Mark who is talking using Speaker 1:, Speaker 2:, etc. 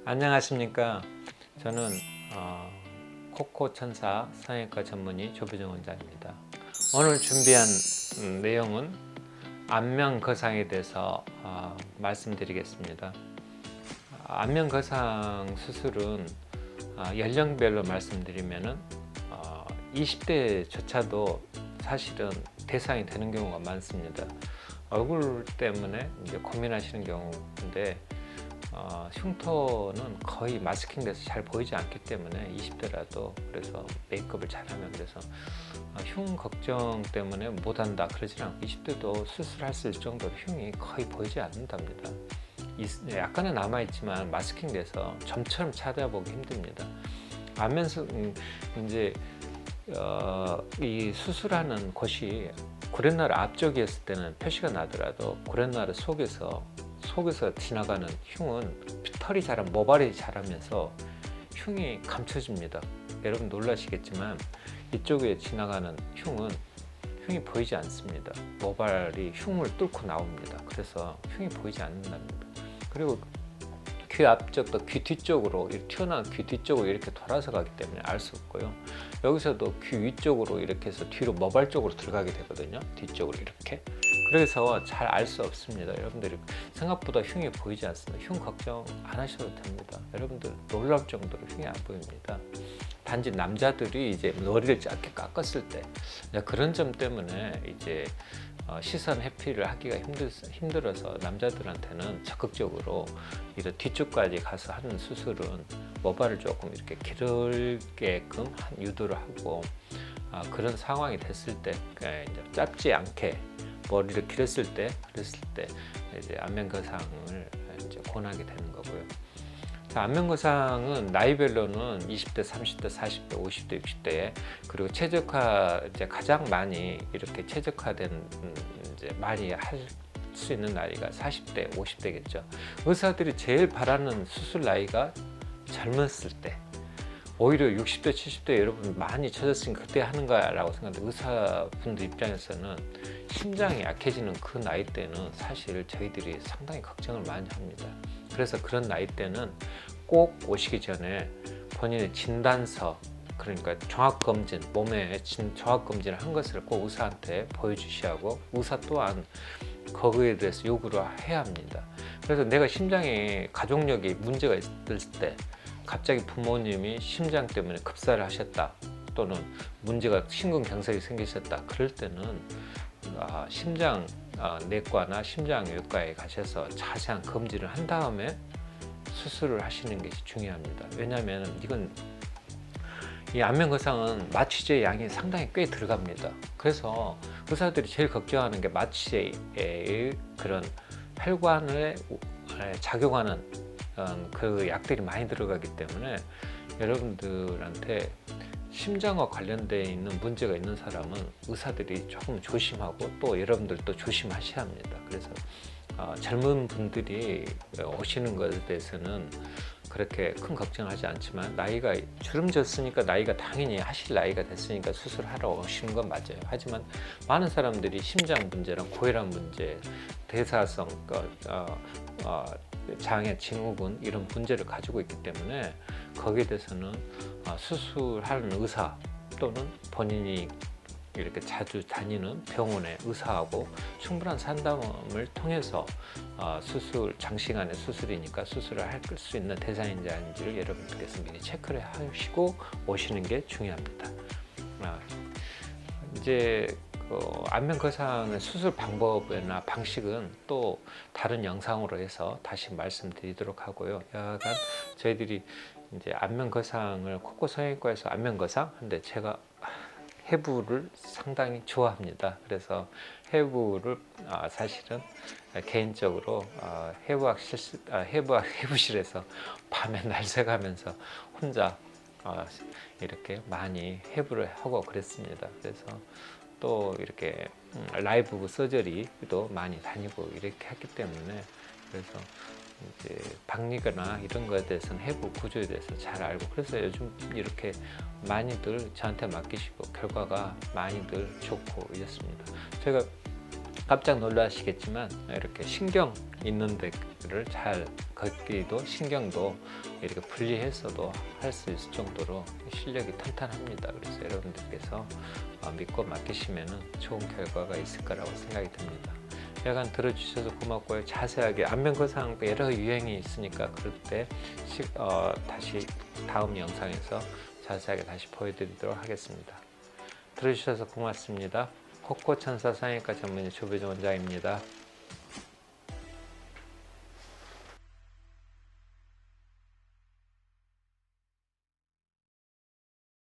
Speaker 1: 안녕하십니까. 저는 코코천사 성형외과 전문의 조배정 원장입니다. 오늘 준비한 내용은 안면거상에 대해서 말씀드리겠습니다. 안면거상 수술은 연령별로 말씀드리면 20대조차도 사실은 대상이 되는 경우가 많습니다. 얼굴 때문에 이제 고민하시는 경우인데 흉터는 거의 마스킹돼서 잘 보이지 않기 때문에 20대라도 그래서 메이크업을 잘하면 그래서 흉 걱정 때문에 못한다 그러지 않고 20대도 수술했을 정도로 흉이 거의 보이지 않는답니다. 약간은 남아있지만 마스킹돼서 점처럼 찾아보기 힘듭니다. 안면서 이제 이 수술하는 곳이 구렛나루 앞쪽이었을 때는 표시가 나더라도 구렛나루 속에서 지나가는 흉은 털이 자라면 모발이 자라면서 흉이 감춰집니다. 여러분 놀라시겠지만 이쪽에 지나가는 흉이 보이지 않습니다. 모발이 흉을 뚫고 나옵니다. 그래서 흉이 보이지 않는답니다. 그리고 귀 앞쪽도 귀 뒤쪽으로 튀어나온 귀 뒤쪽으로 이렇게 돌아서 가기 때문에 알 수 없고요. 여기서도 귀 위쪽으로 이렇게 해서 뒤로 모발 쪽으로 들어가게 되거든요. 뒤쪽으로 이렇게. 그래서 잘 알 수 없습니다. 여러분들이 생각보다 흉이 보이지 않습니다. 흉 걱정 안 하셔도 됩니다. 여러분들 놀랄 정도로 흉이 안 보입니다. 단지 남자들이 이제 머리를 짧게 깎았을 때 그런 점 때문에 이제 시선 회피를 하기가 힘들어서 남자들한테는 적극적으로 이런 뒤쪽까지 가서 하는 수술은 모발을 조금 이렇게 기르게끔 유도를 하고 그런 상황이 됐을 때 이제 짧지 않게 머리를 그랬을 때 이제 안면거상을 이제 권하게 되는 거고요. 자, 안면거상은 나이별로는 20대, 30대, 40대, 50대, 60대에 그리고 최적화 이제 가장 많이 이렇게 최적화된 이제 많이 할 수 있는 나이가 40대, 50대겠죠. 의사들이 제일 바라는 수술 나이가 젊었을 때. 오히려 60대, 70대 여러분 많이 쳐졌으니까 그때 하는 거라고 생각하는데 의사분들 입장에서는 심장이 약해지는 그 나이 때는 사실 저희들이 상당히 걱정을 많이 합니다. 그래서 그런 나이 때는 꼭 오시기 전에 본인의 진단서 그러니까 종합검진, 몸의 종합검진을 한 것을 꼭 의사한테 보여주셔야 하고 의사 또한 거기에 대해서 요구를 해야 합니다. 그래서 내가 심장에 가족력이 문제가 있을 때 갑자기 부모님이 심장 때문에 급사를 하셨다 또는 문제가 심근경색이 생기셨다 그럴 때는 심장 내과나 심장외과에 가셔서 자세한 검진을 한 다음에 수술을 하시는 것이 중요합니다. 왜냐하면 이건 이 안면거상은 마취제 양이 상당히 꽤 들어갑니다. 그래서 의사들이 제일 걱정하는 게 마취제의 그런 혈관에 작용하는 그 약들이 많이 들어가기 때문에 여러분들한테 심장과 관련되어 있는 문제가 있는 사람은 의사들이 조금 조심하고 또 여러분들도 조심하셔야 합니다. 그래서 젊은 분들이 오시는 것에 대해서는 그렇게 큰 걱정하지 않지만 나이가 주름졌으니까 나이가 당연히 하실 나이가 됐으니까 수술하러 오시는 건 맞아요. 하지만 많은 사람들이 심장 문제랑 고혈압 문제, 대사성 장애, 증후군 이런 문제를 가지고 있기 때문에 거기에 대해서는 수술하는 의사 또는 본인이 이렇게 자주 다니는 병원의 의사하고 충분한 상담을 통해서 장시간의 수술이니까 수술을 할 수 있는 대상인지 아닌지를 여러분들께서 미리 체크를 하시고 오시는 게 중요합니다. 이제 안면거상의 수술 방법이나 방식은 또 다른 영상으로 해서 다시 말씀드리도록 하고요. 약간 저희들이 이제 안면거상을 코코성형외과에서 안면거상 근데 제가 해부를 상당히 좋아합니다. 그래서 해부를 사실은 개인적으로 해부실에서 밤에 날새가면서 혼자 이렇게 많이 해부를 하고 그랬습니다. 그래서 또 이렇게 라이브 서저리도 많이 다니고 이렇게 했기 때문에 그래서 이제 박리거나 이런 거에 대해서는 해부 구조에 대해서 잘 알고 그래서 요즘 이렇게 많이들 저한테 맡기시고 결과가 많이들 좋고 이렇습니다. 제가 깜짝 놀라시겠지만 이렇게 신경 있는 데를 잘 걷기도 신경도 이렇게 분리해서도 할 수 있을 정도로 실력이 탄탄합니다. 그래서 여러분들께서 믿고 맡기시면 좋은 결과가 있을 거라고 생각이 듭니다. 여간 들어주셔서 고맙고요. 자세하게 안면거상 여러 유행이 있으니까 그럴 때 다시 다음 영상에서 자세하게 다시 보여드리도록 하겠습니다. 들어주셔서 고맙습니다. 코코천사 성형외과 전문의 조배종 원장입니다.